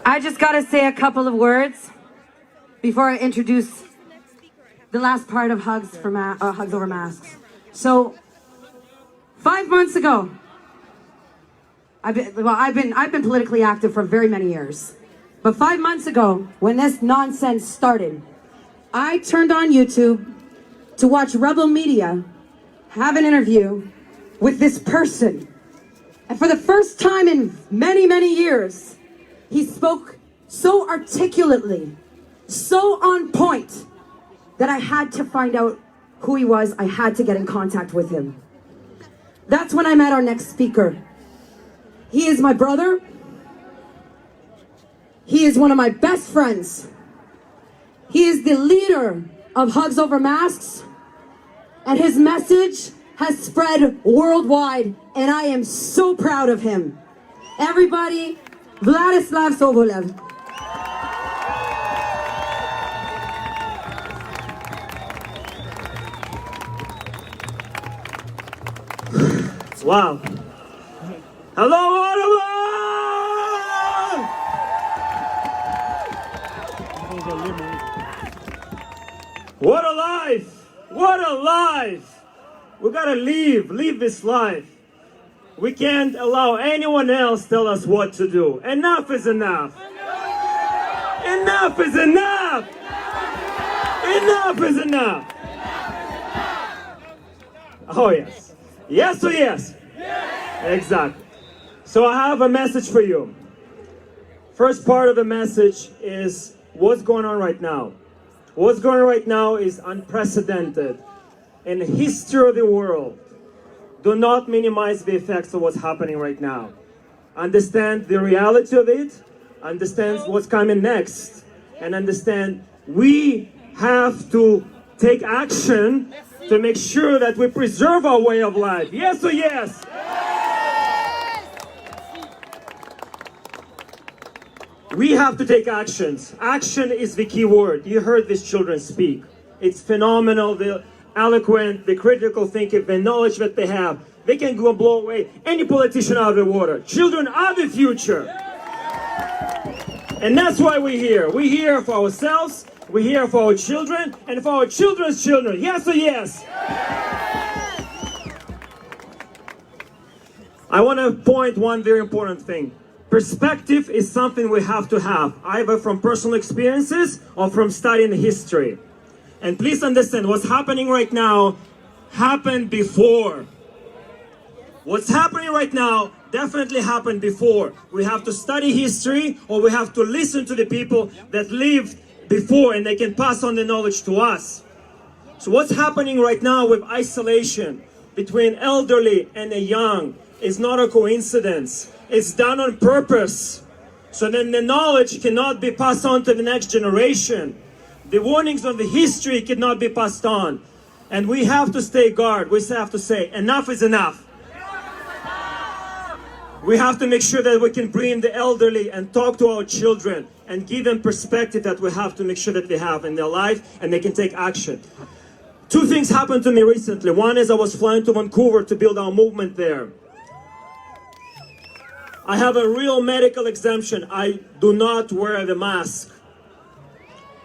I just got to say a couple of words before I introduce the last part of Hugs Over Masks. So, 5 months ago, I've been politically active for very many years. But 5 months ago, when this nonsense started, I turned on YouTube to watch Rebel Media have an interview with this person. And for the first time in many, many years, he spoke so articulately, so on point, that I had to find out who he was. I had to get in contact with him. That's when I met our next speaker. He is my brother. He is one of my best friends. He is the leader of Hugs Over Masks, and his message has spread worldwide, and I am so proud of him. Everybody, Vladislav Sobolev. Wow. Hello, Ottawa! What a life! What a life! We gotta live this life. We can't allow anyone else tell us what to do. Enough is enough. Enough is enough. Enough is enough. Oh yes. Yes or yes? Exactly. So I have a message for you. First part of the message is what's going on right now. What's going on right now is unprecedented in the history of the world. Do not minimize the effects of what's happening right now. Understand the reality of it, understand what's coming next, and understand we have to take action to make sure that we preserve our way of life. Yes or yes? We have to take actions. Action is the key word. You heard these children speak. It's phenomenal, the eloquent, the critical thinking, the knowledge that they have. They can go and blow away any politician out of the water. Children are the future. And that's why we're here. We're here for ourselves, we're here for our children, and for our children's children. Yes or yes? I want to point one very important thing. Perspective is something we have to have, either from personal experiences or from studying history. And please understand, what's happening right now happened before. What's happening right now definitely happened before. We have to study history, or we have to listen to the people that lived before, and they can pass on the knowledge to us. So what's happening right now with isolation between elderly and the young is not a coincidence. It's done on purpose. So then the knowledge cannot be passed on to the next generation. The warnings of the history cannot be passed on. And we have to stay guard. We have to say, enough is enough. We have to make sure that we can bring the elderly and talk to our children and give them perspective that we have to make sure that they have in their life, and they can take action. Two things happened to me recently. One is I was flying to Vancouver to build our movement there. I have a real medical exemption. I do not wear the mask.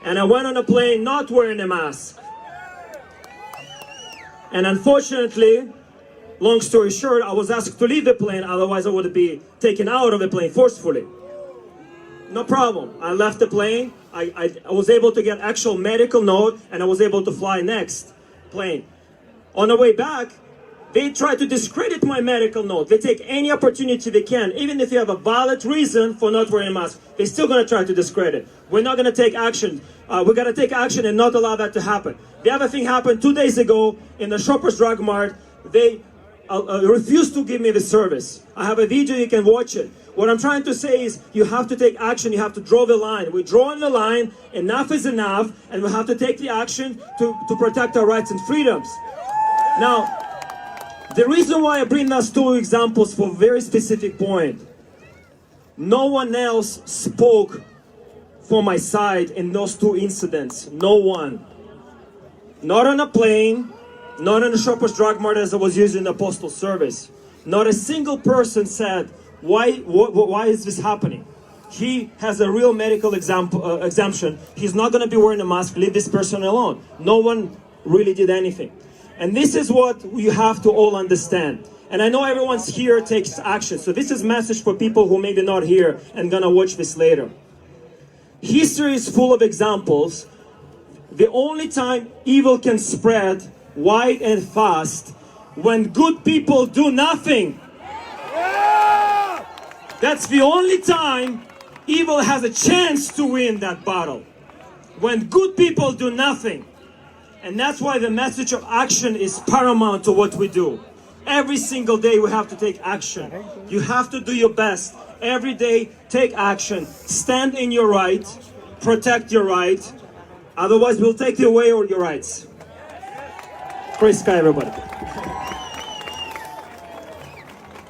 And I went on a plane not wearing a mask. And unfortunately, long story short, I was asked to leave the plane, otherwise I would be taken out of the plane forcefully. No problem. I left the plane. I was able to get actual medical note, and I was able to fly next plane. On the way back, they try to discredit my medical note. They take any opportunity they can. Even if you have a valid reason for not wearing a mask, they're still going to try to discredit. We're not going to take action. We're going to take action and not allow that to happen. The other thing happened 2 days ago in the Shoppers Drug Mart. They refused to give me the service. I have a video, you can watch it. What I'm trying to say is you have to take action, you have to draw the line. We're drawing the line, enough is enough, and we have to take the action to protect our rights and freedoms. Now, the reason why I bring those two examples for a very specific point, no one else spoke for my side in those two incidents. No one. Not on a plane, not in a Shoppers Drug Mart as I was using the postal service. Not a single person said, why is this happening? he has a real medical exemption. He's not going to be wearing a mask. Leave this person alone. No one really did anything. And this is what you have to all understand. And I know everyone's here takes action. So this is a message for people who maybe not here and gonna watch this later. History is full of examples. The only time evil can spread wide and fast when good people do nothing. That's the only time evil has a chance to win that battle. When good people do nothing. And that's why the message of action is paramount to what we do. Every single day we have to take action. You have to do your best. Every day, take action. Stand in your right. Protect your right. Otherwise, we'll take away all your rights. Praise God, everybody.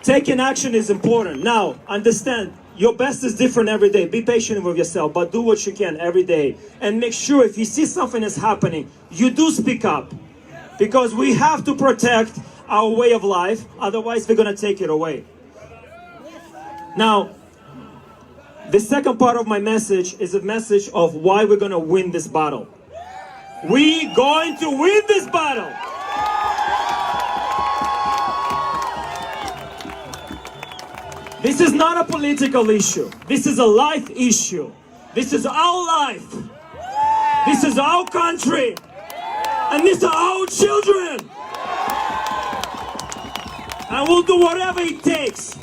Taking action is important. Now, understand, your best is different every day. Be patient with yourself, but do what you can every day. And make sure if you see something is happening, you do speak up. Because we have to protect our way of life, otherwise they're going to take it away. Now, the second part of my message is a message of why we're going to win this battle. We're going to win this battle. This is not a political issue. This is a life issue. This is our life. This is our country. And these are our children. And we'll do whatever it takes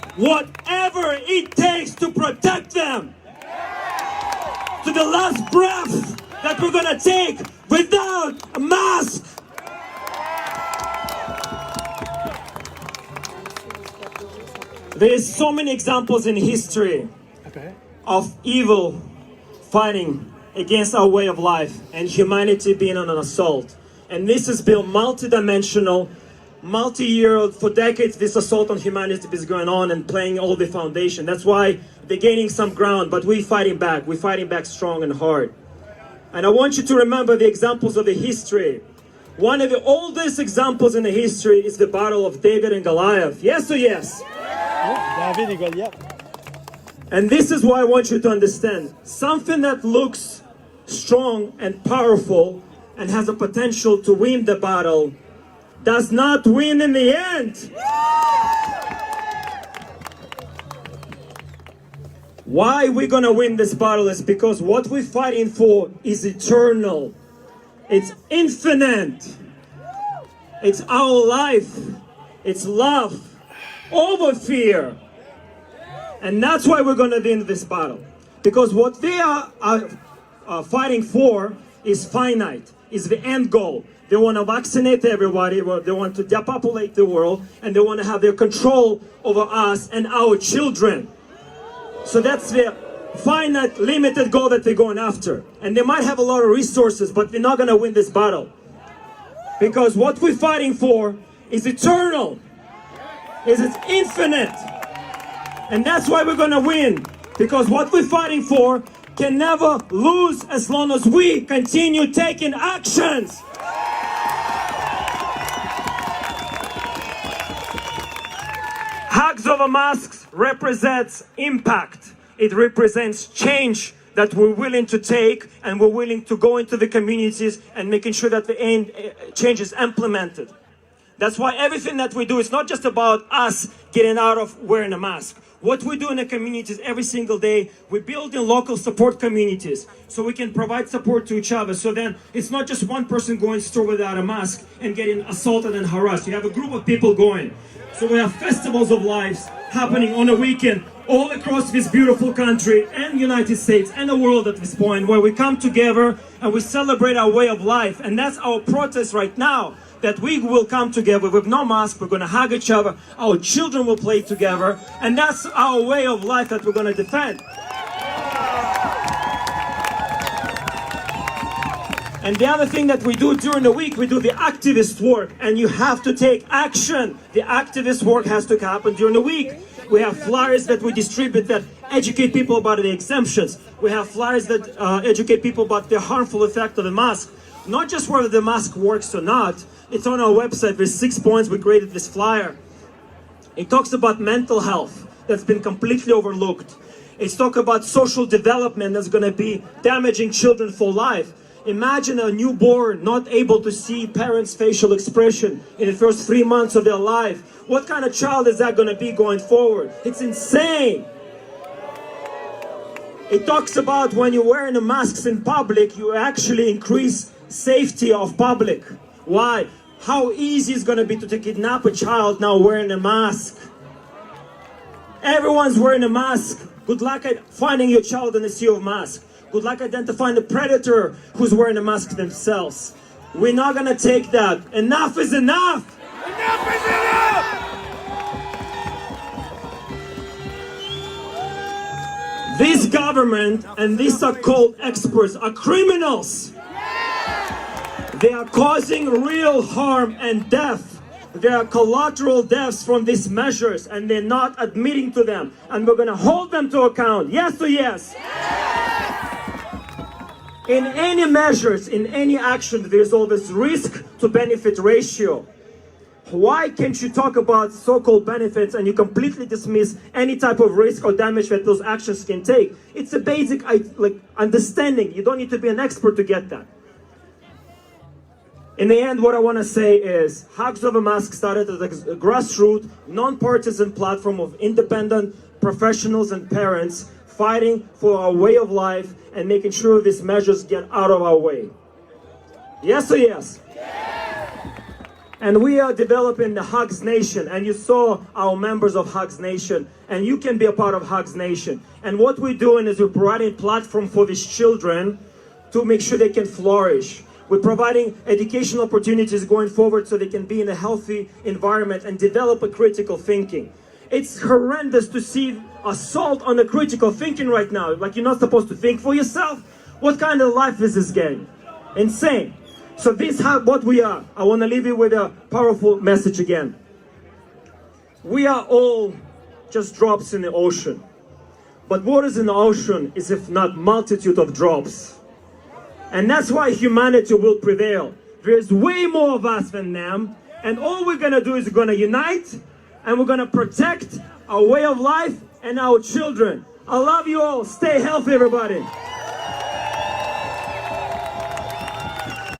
to protect them. To the last breath that we're gonna take without a mask. There's so many examples in history of evil fighting against our way of life and humanity being on an assault. And this has been multidimensional, multi-year, for decades this assault on humanity is going on and playing all the foundation. That's why they're gaining some ground, but we're fighting back. We're fighting back strong and hard. And I want you to remember the examples of the history. One of the oldest examples in the history is the battle of David and Goliath. Yes or yes? David and Goliath. And this is why I want you to understand. Something that looks strong and powerful and has a potential to win the battle does not win in the end. Why we're gonna win this battle is because what we're fighting for is eternal. It's infinite. It's our life. It's love over fear. And that's why we're gonna win this battle. Because what they are fighting for is finite, is the end goal. They want to vaccinate everybody, they want to depopulate the world, and they want to have their control over us and our children. So that's the finite, limited goal that they're going after. And they might have a lot of resources, but they're not going to win this battle. Because what we're fighting for is eternal, it's infinite. And that's why we're going to win. Because what we're fighting for can never lose as long as we continue taking actions. Hugs over masks represents impact. It represents change that we're willing to take, and we're willing to go into the communities and making sure that the change is implemented. That's why everything that we do is not just about us getting out of wearing a mask. What we do in the communities every single day, we're building local support communities so we can provide support to each other. So then it's not just one person going to store without a mask and getting assaulted and harassed. You have a group of people going. So we have festivals of lives happening on a weekend all across this beautiful country and United States and the world at this point, where we come together and we celebrate our way of life. And that's our protest right now, that we will come together with no mask. We're going to hug each other. Our children will play together. And that's our way of life that we're going to defend. And the other thing that we do during the week, we do the activist work. And you have to take action. The activist work has to happen during the week. We have flyers that we distribute that educate people about the exemptions. We have flyers that educate people about the harmful effect of the mask. Not just whether the mask works or not. It's on our website. There's 6 points. We created this flyer. It talks about mental health that's been completely overlooked. It's talk about social development that's going to be damaging children for life. Imagine a newborn not able to see parents' facial expression in the first 3 months of their life. What kind of child is that going to be going forward? It's insane. It talks about when you're wearing the masks in public, you actually increase safety of public. Why? How easy it's going to be to kidnap a child now wearing a mask. Everyone's wearing a mask. Good luck at finding your child in a sea of masks. Good luck identifying the predator who's wearing a mask themselves. We're not gonna take that. Enough is enough! Enough is enough! This government and these so-called experts are criminals. They are causing real harm and death. There are collateral deaths from these measures and they're not admitting to them. And we're gonna hold them to account. Yes or yes? In any measures, in any action, there's always risk to benefit ratio. Why can't you talk about so-called benefits and you completely dismiss any type of risk or damage that those actions can take? It's a basic understanding. You don't need to be an expert to get that. In the end, what I want to say is, Hugs Over Masks started as a grassroots, non-partisan platform of independent professionals and parents fighting for our way of life and making sure these measures get out of our way. Yes or yes? And we are developing the Hugs Nation, and you saw our members of Hugs Nation, and you can be a part of Hugs Nation. And what we're doing is we're providing a platform for these children to make sure they can flourish. We're providing educational opportunities going forward so they can be in a healthy environment and develop a critical thinking. It's horrendous to see assault on the critical thinking right now. Like, you're not supposed to think for yourself? What kind of life is this game? Insane. So this is what we are. I want to leave you with a powerful message again. We are all just drops in the ocean. But what is in the ocean is if not multitude of drops. And that's why humanity will prevail. There's way more of us than them. And all we're going to do is we're going to unite and we're going to protect our way of life and our children. I love you all. Stay healthy, everybody.